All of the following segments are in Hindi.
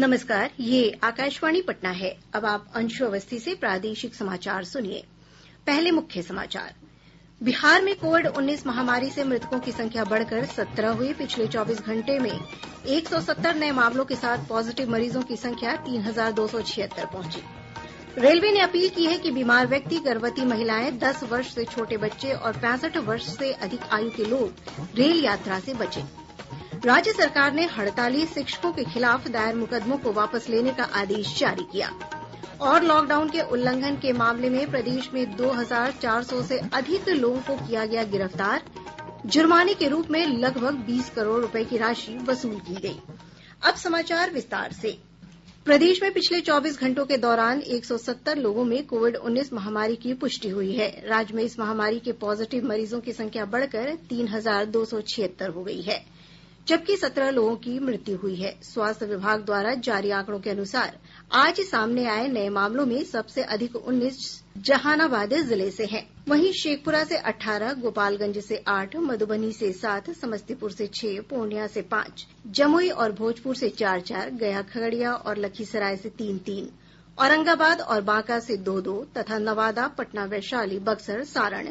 नमस्कार, ये आकाशवाणी पटना है। अब आप अंशु अवस्थी से प्रादेशिक समाचार सुनिए। पहले मुख्य समाचार। बिहार में कोविड-19 महामारी से मृतकों की संख्या बढ़कर 17 हुई। पिछले 24 घंटे में 170 नए मामलों के साथ पॉजिटिव मरीजों की संख्या 3276 पहुंची। रेलवे ने अपील की है कि बीमार व्यक्ति, गर्भवती महिलाएं, 10 वर्ष से छोटे बच्चे और 65 वर्ष से अधिक आयु के लोग रेल यात्रा से बचें। राज्य सरकार ने हड़ताली शिक्षकों के खिलाफ दायर मुकदमों को वापस लेने का आदेश जारी किया। और लॉकडाउन के उल्लंघन के मामले में प्रदेश में 2400 से अधिक लोगों को किया गया गिरफ्तार। जुर्माने के रूप में लगभग 20 करोड़ रुपए की राशि वसूल की गई। अब समाचार विस्तार से। प्रदेश में पिछले 24 घंटों के दौरान 170 लोगों में कोविड-19 महामारी की पुष्टि हुई है। राज्य में इस महामारी के पॉजिटिव मरीजों की संख्या बढ़कर 3276 हो गई है, जबकि 17 लोगों की मृत्यु हुई है। स्वास्थ्य विभाग द्वारा जारी आंकड़ों के अनुसार आज सामने आए नए मामलों में सबसे अधिक 19 जहानाबाद जिले से हैं। वहीं शेखपुरा से 18, गोपालगंज से 8, मधुबनी से 7, समस्तीपुर से 6, पूर्णिया से 5, जमुई और भोजपुर से 4-4, गया, खगड़िया और लखीसराय से 3-3, औरंगाबाद और बांका से 2-2 तथा नवादा, पटना, वैशाली, बक्सर, सारण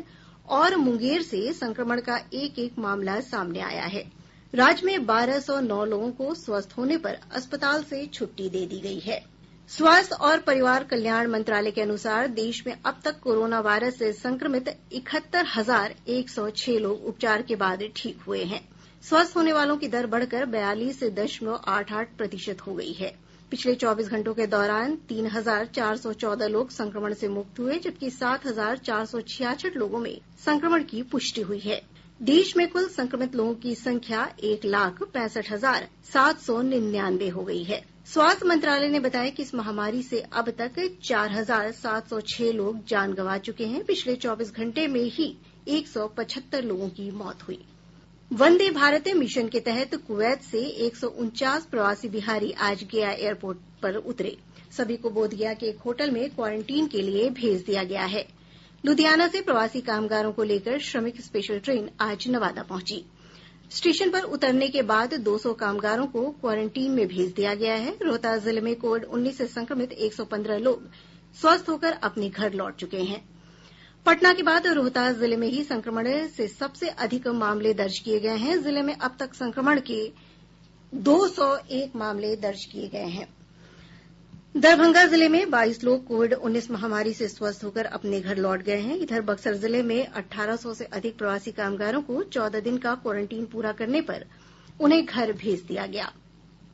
और मुंगेर से संक्रमण का एक मामला सामने आया है। राज्य में 1209 लोगों को स्वस्थ होने पर अस्पताल से छुट्टी दे दी गई है। स्वास्थ्य और परिवार कल्याण मंत्रालय के अनुसार देश में अब तक कोरोना वायरस से संक्रमित 71,106 लोग उपचार के बाद ठीक हुए हैं। स्वस्थ होने वालों की दर बढ़कर 42.88% हो गई है। पिछले 24 घंटों के दौरान 3,414 लोग संक्रमण से मुक्त हुए, जबकि 7,466 लोगों में संक्रमण की पुष्टि हुई है। देश में कुल संक्रमित लोगों की संख्या 1,65,799 हो गई है। स्वास्थ्य मंत्रालय ने बताया कि इस महामारी से अब तक 4,706 लोग जान गंवा चुके हैं। पिछले 24 घंटे में ही 175 लोगों की मौत हुई। वंदे भारत मिशन के तहत कुवैत से 149 प्रवासी बिहारी आज गया एयरपोर्ट पर उतरे। सभी को बोधगया के एक होटल में क्वारंटीन के लिए भेज दिया गया है। लुधियाना से प्रवासी कामगारों को लेकर श्रमिक स्पेशल ट्रेन आज नवादा पहुंची। स्टेशन पर उतरने के बाद 200 कामगारों को क्वारंटीन में भेज दिया गया है। रोहतास जिले में कोविड-19 से संक्रमित 115 लोग स्वस्थ होकर अपने घर लौट चुके हैं। पटना के बाद रोहतास जिले में ही संक्रमण से सबसे अधिक मामले दर्ज किए गए हैं। जिले में अब तक संक्रमण के 201 मामले दर्ज किए गए हैं। दरभंगा जिले में 22 लोग कोविड-19 महामारी से स्वस्थ होकर अपने घर लौट गए हैं। इधर बक्सर जिले में 1800 से अधिक प्रवासी कामगारों को 14 दिन का क्वारंटीन पूरा करने पर उन्हें घर भेज दिया गया।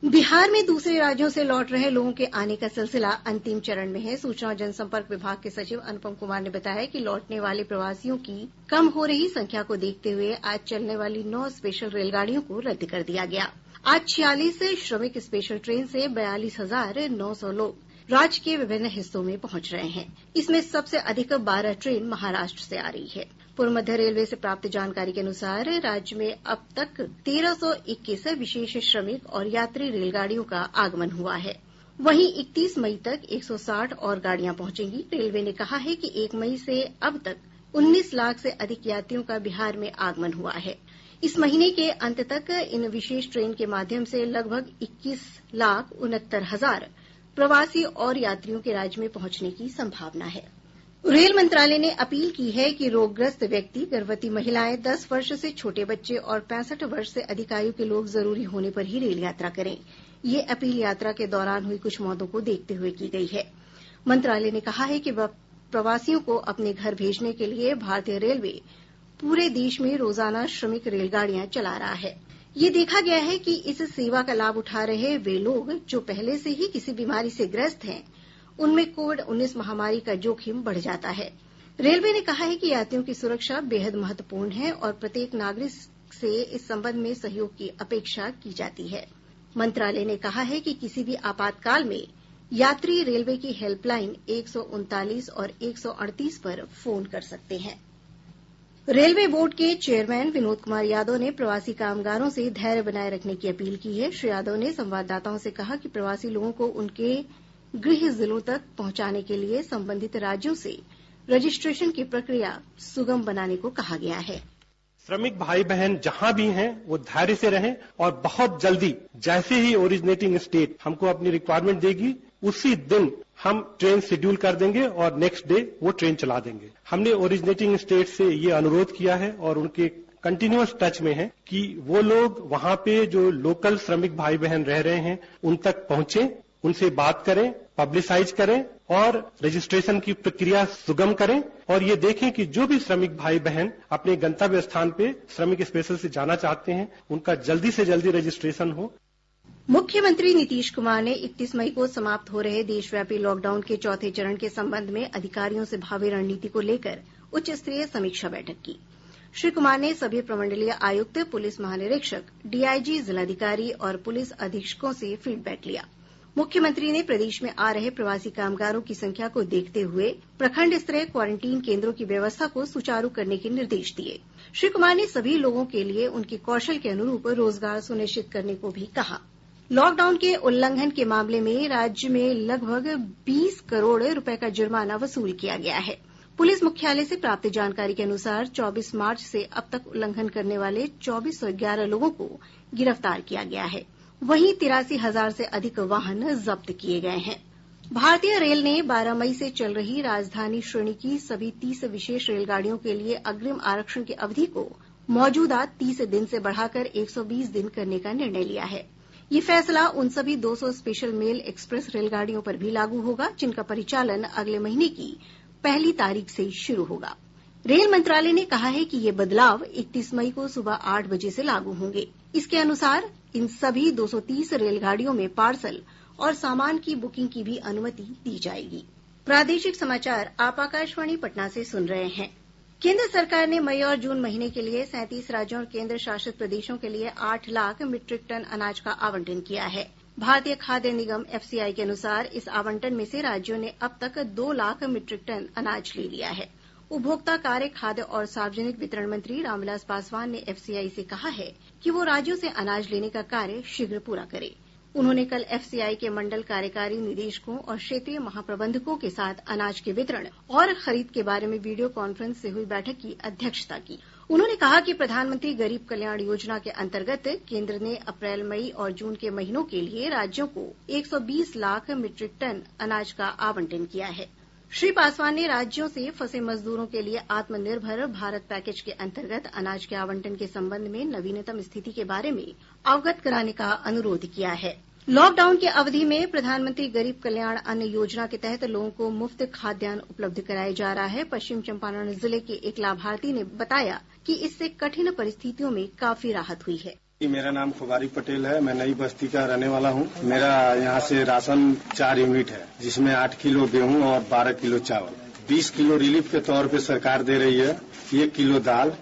बिहार में दूसरे राज्यों से लौट रहे लोगों के आने का सिलसिला अंतिम चरण में है। सूचना और जनसंपर्क विभाग के सचिव अनुपम कुमार ने बताया कि लौटने वाले प्रवासियों की कम हो रही संख्या को देखते हुए आज चलने वाली 9 स्पेशल रेलगाड़ियों को रद्द कर दिया गया। आज 46 श्रमिक स्पेशल ट्रेन से 42,900 लोग राज्य के विभिन्न हिस्सों में पहुंच रहे हैं। इसमें सबसे अधिक 12 ट्रेन महाराष्ट्र से आ रही है। पूर्व मध्य रेलवे से प्राप्त जानकारी के अनुसार राज्य में अब तक 1321 विशेष श्रमिक और यात्री रेलगाड़ियों का आगमन हुआ है। वहीं 31 मई तक 160 और गाड़ियां पहुंचेंगी। रेलवे ने कहा है कि 1 मई से अब तक 19 लाख से अधिक यात्रियों का बिहार में आगमन हुआ है। इस महीने के अंत तक इन विशेष ट्रेन के माध्यम से लगभग 21,69,000 प्रवासी और यात्रियों के राज्य में पहुंचने की संभावना है। रेल मंत्रालय ने अपील की है कि रोगग्रस्त व्यक्ति, गर्भवती महिलाएं, 10 वर्ष से छोटे बच्चे और 65 वर्ष से अधिक आयु के लोग जरूरी होने पर ही रेल यात्रा करें। ये अपील यात्रा के दौरान हुई कुछ मौतों को देखते हुए की गई है। मंत्रालय ने कहा है कि प्रवासियों को अपने घर भेजने के लिए भारतीय रेलवे पूरे देश में रोजाना श्रमिक रेलगाड़ियां चला रहा है। ये देखा गया है कि इस सेवा का लाभ उठा रहे वे लोग जो पहले से ही किसी बीमारी से ग्रस्त हैं, उनमें कोविड-19 महामारी का जोखिम बढ़ जाता है। रेलवे ने कहा है कि यात्रियों की सुरक्षा बेहद महत्वपूर्ण है और प्रत्येक नागरिक से इस संबंध में सहयोग की अपेक्षा की जाती है। मंत्रालय ने कहा है कि किसी भी आपातकाल में यात्री रेलवे की हेल्पलाइन 139 और 138 पर फोन कर सकते हैं। रेलवे बोर्ड के चेयरमैन विनोद कुमार यादव ने प्रवासी कामगारों से धैर्य बनाये रखने की अपील की है। श्री यादव ने संवाददाताओं से कहा कि प्रवासी लोगों को उनके गृह जिलों तक पहुंचाने के लिए संबंधित राज्यों से रजिस्ट्रेशन की प्रक्रिया सुगम बनाने को कहा गया है। श्रमिक भाई बहन जहां भी हैं वो धैर्य से रहें और बहुत जल्दी जैसे ही ओरिजिनेटिंग स्टेट हमको अपनी रिक्वायरमेंट देगी उसी दिन हम ट्रेन शेड्यूल कर देंगे और नेक्स्ट डे वो ट्रेन चला देंगे। हमने ओरिजिनेटिंग स्टेट से ये अनुरोध किया है और उनके कंटिन्यूअस टच में है कि वो लोग वहां पे जो लोकल श्रमिक भाई बहन रह रहे हैं उन तक पहुंचे, उनसे बात करें, पब्लिसाइज करें और रजिस्ट्रेशन की प्रक्रिया सुगम करें और ये देखें कि जो भी श्रमिक भाई बहन अपने गंतव्य स्थान पे श्रमिक स्पेशल से जाना चाहते हैं उनका जल्दी से जल्दी रजिस्ट्रेशन हो। मुख्यमंत्री नीतीश कुमार ने 31 मई को समाप्त हो रहे देशव्यापी लॉकडाउन के चौथे चरण के संबंध में अधिकारियों से भावी रणनीति को लेकर उच्च स्तरीय समीक्षा बैठक की। श्री कुमार ने सभी प्रमंडलीय आयुक्त, पुलिस महानिरीक्षक, डीआईजी, जिलाधिकारी और पुलिस अधीक्षकों से फीडबैक लिया। मुख्यमंत्री ने प्रदेश में आ रहे प्रवासी कामगारों की संख्या को देखते हुए प्रखंड स्तरीय क्वारंटीन केन्द्रों की व्यवस्था को सुचारू करने के निर्देश दिये। श्री कुमार ने सभी लोगों के लिए उनके कौशल के अनुरूप रोजगार सुनिश्चित करने को भी कहा। लॉकडाउन के उल्लंघन के मामले में राज्य में लगभग 20 करोड़ रुपए का जुर्माना वसूल किया गया है। पुलिस मुख्यालय से प्राप्त जानकारी के अनुसार 24 मार्च से अब तक उल्लंघन करने वाले 2411 लोगों को गिरफ्तार किया गया है। वहीं 83,000 से अधिक वाहन जब्त किए गए हैं। भारतीय रेल ने 12 मई से चल रही राजधानी श्रेणी की सभी 30 विशेष रेलगाड़ियों के लिए अग्रिम आरक्षण की अवधि को मौजूदा 30 दिन से बढ़ाकर 120 दिन करने का निर्णय लिया है। ये फैसला उन सभी 200 स्पेशल मेल एक्सप्रेस रेलगाड़ियों पर भी लागू होगा जिनका परिचालन अगले महीने की 1 तारीख से शुरू होगा। रेल मंत्रालय ने कहा है कि ये बदलाव 31 मई को सुबह 8 बजे से लागू होंगे। इसके अनुसार इन सभी 230 रेलगाड़ियों में पार्सल और सामान की बुकिंग की भी अनुमति दी जाएगी। प्रादेशिक समाचार आप आकाशवाणी पटना से सुन रहे हैं। केंद्र सरकार ने मई और जून महीने के लिए 37 राज्यों और केंद्र शासित प्रदेशों के लिए 8 लाख मीट्रिक टन अनाज का आवंटन किया है। भारतीय खाद्य निगम एफसीआई के अनुसार इस आवंटन में से राज्यों ने अब तक 2 लाख मीट्रिक टन अनाज ले लिया है। उपभोक्ता कार्य, खाद्य और सार्वजनिक वितरण मंत्री रामविलास पासवान ने एफसीआई से कहा है कि वो राज्यों से अनाज लेने का कार्य शीघ्र पूरा करे। उन्होंने कल एफसीआई के मंडल कार्यकारी निदेशकों और क्षेत्रीय महाप्रबंधकों के साथ अनाज के वितरण और खरीद के बारे में वीडियो कॉन्फ्रेंस से हुई बैठक की अध्यक्षता की। उन्होंने कहा कि प्रधानमंत्री गरीब कल्याण योजना के अंतर्गत केंद्र ने अप्रैल, मई और जून के महीनों के लिए राज्यों को 120 लाख मीट्रिक टन अनाज का आवंटन किया है। श्री पासवान ने राज्यों से फंसे मजदूरों के लिए आत्मनिर्भर भारत पैकेज के अंतर्गत अनाज के आवंटन के संबंध में नवीनतम स्थिति के बारे में अवगत कराने का अनुरोध किया है। लॉकडाउन की अवधि में प्रधानमंत्री गरीब कल्याण अन्न योजना के तहत लोगों को मुफ्त खाद्यान्न उपलब्ध कराया जा रहा है। पश्चिम चंपारण जिले के एक लाभार्थी ने बताया कि इससे कठिन परिस्थितियों में काफी राहत हुई है। मेरा नाम खुबारी पटेल है। मैं नई बस्ती का रहने वाला हूँ। मेरा यहाँ से राशन 4 यूनिट है, जिसमें 8 किलो गेहूँ और 12 किलो चावल, 20 किलो रिलीफ के तौर पे सरकार दे रही है, 1 किलो दाल।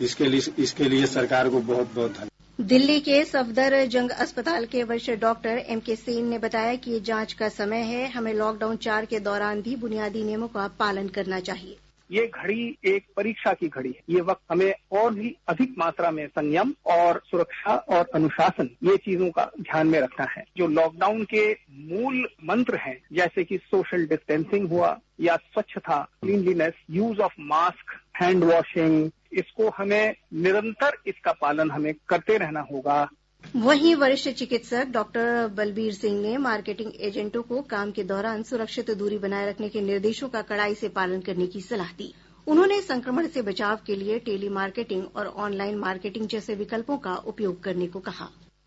इसके लिए सरकार को बहुत बहुत धन्यवाद। दिल्ली के सफदरजंग अस्पताल के वरिष्ठ डॉक्टर एमके सेन ने बताया कि ये जांच का समय है। हमें लॉकडाउन 4 के दौरान भी बुनियादी नियमों का पालन करना चाहिए। ये घड़ी एक परीक्षा की घड़ी है। ये वक्त हमें और भी अधिक मात्रा में संयम और सुरक्षा और अनुशासन, ये चीजों का ध्यान में रखना है। जो लॉकडाउन के मूल मंत्र हैं, जैसे कि सोशल डिस्टेंसिंग हुआ या स्वच्छता, cleanliness, use of mask, hand washing, इसको हमें निरंतर इसका पालन हमें करते रहना होगा। वहीं वरिष्ठ चिकित्सक डॉक्टर बलबीर सिंह ने मार्केटिंग एजेंटों को काम के दौरान सुरक्षित दूरी बनाए रखने के निर्देशों का कड़ाई से पालन करने की सलाह दी। उन्होंने संक्रमण से बचाव के लिए टेली मार्केटिंग और ऑनलाइन मार्केटिंग जैसे विकल्पों का उपयोग करने को कहा।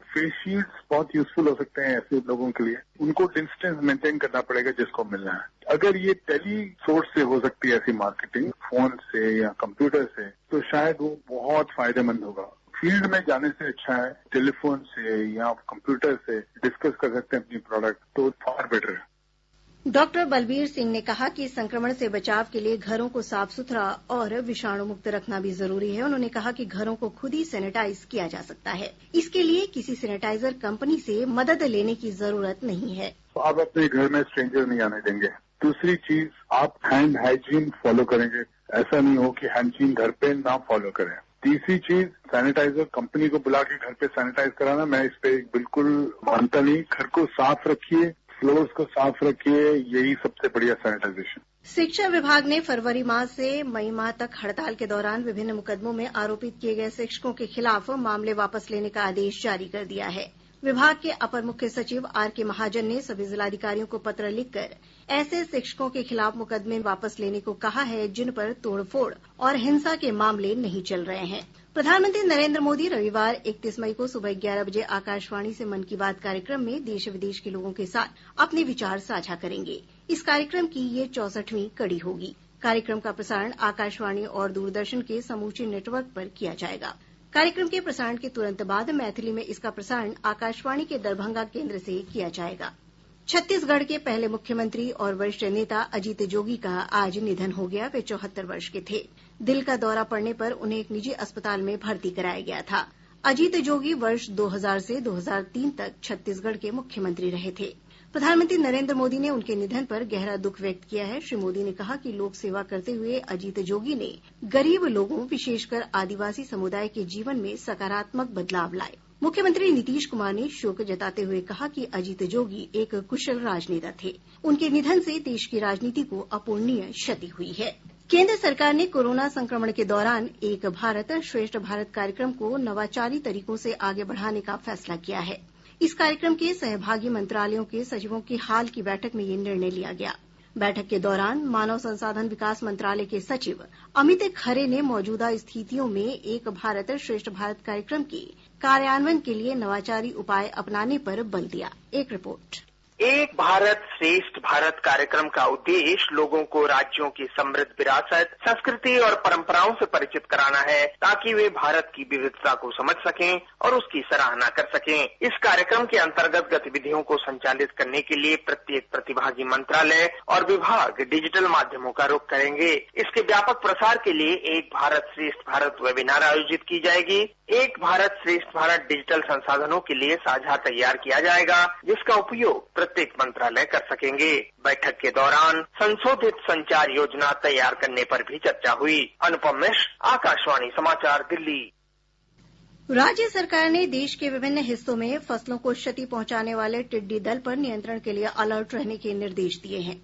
फेस शील्ड्स बहुत यूजफुल हो सकते हैं ऐसे लोगों के लिए। उनको डिस्टेंस मेंटेन करना पड़ेगा जिसको मिलना है। अगर ये टेली सोर्स से हो सकती है ऐसी मार्केटिंग, फोन से या कंप्यूटर से, तो शायद वो बहुत फायदेमंद होगा। फील्ड में जाने से अच्छा है टेलीफोन से या कंप्यूटर से डिस्कस कर सकते हैं अपनी प्रोडक्ट, तो फार बेटर है। डॉक्टर बलबीर सिंह ने कहा कि संक्रमण से बचाव के लिए घरों को साफ सुथरा और विषाणु मुक्त रखना भी जरूरी है। उन्होंने कहा कि घरों को खुद ही सैनिटाइज किया जा सकता है। इसके लिए किसी सैनिटाइजर कंपनी से मदद लेने की जरूरत नहीं है। तो आप अपने घर में स्ट्रेंजर नहीं आने देंगे। दूसरी चीज, आप हैंड हाइजीन फॉलो करेंगे। ऐसा नहीं हो कि हाइजीन घर पे ना फॉलो करें। तीसरी चीज, सैनिटाइजर कंपनी को बुला के घर पे सैनिटाइज कराना, मैं इस पे बिल्कुल मानता नहीं। घर को साफ रखिए, फ्लोर्स को साफ रखिए, यही सबसे बढ़िया सैनिटाइजेशन। शिक्षा विभाग ने फरवरी माह से मई माह तक हड़ताल के दौरान विभिन्न मुकदमों में आरोपित किए गए शिक्षकों के खिलाफ मामले वापस लेने का आदेश जारी कर दिया है। विभाग के अपर मुख्य सचिव आर.के. महाजन ने सभी जिलाधिकारियों को पत्र लिखकर ऐसे शिक्षकों के खिलाफ मुकदमे वापस लेने को कहा है जिन पर तोड़फोड़ और हिंसा के मामले नहीं चल रहे हैं। प्रधानमंत्री नरेंद्र मोदी रविवार 31 मई को सुबह 11 बजे आकाशवाणी से मन की बात कार्यक्रम में देश विदेश के लोगों के साथ अपने विचार साझा करेंगे। इस कार्यक्रम की ये 64वीं कड़ी होगी। कार्यक्रम का प्रसारण आकाशवाणी और दूरदर्शन के समूचे नेटवर्क पर किया जाएगा। कार्यक्रम के प्रसारण के तुरंत बाद मैथिली में इसका प्रसारण आकाशवाणी के दरभंगा केंद्र से किया जाएगा। छत्तीसगढ़ के पहले मुख्यमंत्री और वरिष्ठ नेता अजीत जोगी का आज निधन हो गया। वे 74 वर्ष के थे। दिल का दौरा पड़ने पर उन्हें एक निजी अस्पताल में भर्ती कराया गया था। अजीत जोगी वर्ष 2000 से 2003 तक छत्तीसगढ़ के मुख्यमंत्री रहे थे। प्रधानमंत्री नरेंद्र मोदी ने उनके निधन पर गहरा दुख व्यक्त किया है। श्री मोदी ने कहा कि लोक सेवा करते हुए अजीत जोगी ने गरीब लोगों, विशेषकर आदिवासी समुदाय के जीवन में सकारात्मक बदलाव लाए। मुख्यमंत्री नीतीश कुमार ने शोक जताते हुए कहा कि अजीत जोगी एक कुशल राजनेता थे। उनके निधन से देश की राजनीति को अपूरणीय क्षति हुई है। केंद्र सरकार ने कोरोना संक्रमण के दौरान एक भारत श्रेष्ठ भारत कार्यक्रम को नवाचारी तरीकों से आगे बढ़ाने का फैसला किया है। इस कार्यक्रम के सहभागी मंत्रालयों के सचिवों की हाल की बैठक में ये निर्णय लिया गया। बैठक के दौरान मानव संसाधन विकास मंत्रालय के सचिव अमित खरे ने मौजूदा स्थितियों में एक भारत श्रेष्ठ भारत कार्यक्रम के कार्यान्वयन के लिए नवाचारी उपाय अपनाने पर बल दिया। एक रिपोर्ट। एक भारत श्रेष्ठ भारत कार्यक्रम का उद्देश्य लोगों को राज्यों की समृद्ध विरासत, संस्कृति और परंपराओं से परिचित कराना है ताकि वे भारत की विविधता को समझ सकें और उसकी सराहना कर सकें। इस कार्यक्रम के अंतर्गत गतिविधियों को संचालित करने के लिए प्रत्येक प्रतिभागी मंत्रालय और विभाग डिजिटल माध्यमों का रुख करेंगे। इसके व्यापक प्रसार के लिए एक भारत श्रेष्ठ भारत वेबिनार आयोजित की जाएगी। एक भारत श्रेष्ठ भारत डिजिटल संसाधनों के लिए साझा तैयार किया जाएगा जिसका उपयोग प्रत्येक मंत्रालय कर सकेंगे। बैठक के दौरान संशोधित संचार योजना तैयार करने पर भी चर्चा हुई। अनुपम मिश्र, आकाशवाणी समाचार, दिल्ली। राज्य सरकार ने देश के विभिन्न हिस्सों में फसलों को क्षति पहुंचाने वाले टिड्डी दल पर नियंत्रण के लिए अलर्ट रहने के निर्देश दिए हैं।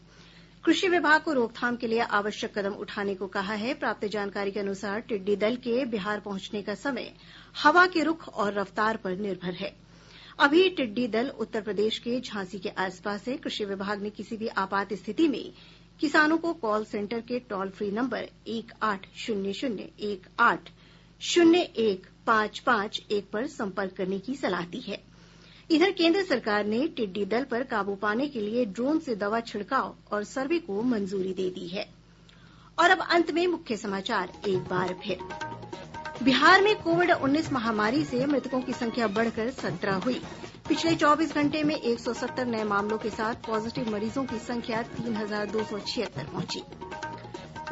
कृषि विभाग को रोकथाम के लिए आवश्यक कदम उठाने को कहा है। प्राप्त जानकारी के अनुसार टिड्डी दल के बिहार पहुंचने का समय हवा के रुख और रफ्तार पर निर्भर है। अभी टिड्डी दल उत्तर प्रदेश के झांसी के आसपास है। कृषि विभाग ने किसी भी आपात स्थिति में किसानों को कॉल सेंटर के टोल फ्री नंबर 1800-1801-0155 पर संपर्क करने की सलाह दी है। इधर केंद्र सरकार ने टिड्डी दल पर काबू पाने के लिए ड्रोन से दवा छिड़काव और सर्वे को मंजूरी दे दी है। और अब अंत में मुख्य समाचार एक बार फिर। बिहार में कोविड-19 महामारी से मृतकों की संख्या बढ़कर 17 हुई। पिछले 24 घंटे में 170 नए मामलों के साथ पॉजिटिव मरीजों की संख्या 3276 पहुंची।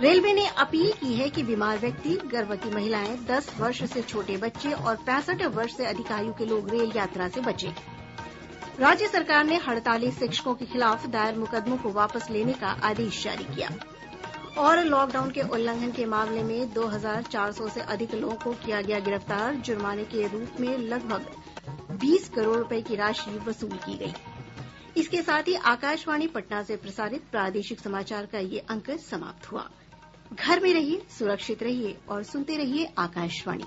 रेलवे ने अपील की है कि बीमार व्यक्ति, गर्भवती महिलाएं, 10 वर्ष से छोटे बच्चे और 65 वर्ष से अधिक आयु के लोग रेल यात्रा से बचें। राज्य सरकार ने हड़ताली शिक्षकों के खिलाफ दायर मुकदमों को वापस लेने का आदेश जारी किया। और लॉकडाउन के उल्लंघन के मामले में 2400 से अधिक लोगों को किया गया गिरफ्तार। जुर्माने के रूप में लगभग 20 करोड़ रुपए की राशि वसूल की गई। इसके साथ ही आकाशवाणी पटना से प्रसारित प्रादेशिक समाचार का ये अंक समाप्त हुआ। घर में रहिए, सुरक्षित रहिए और सुनते रहिए आकाशवाणी।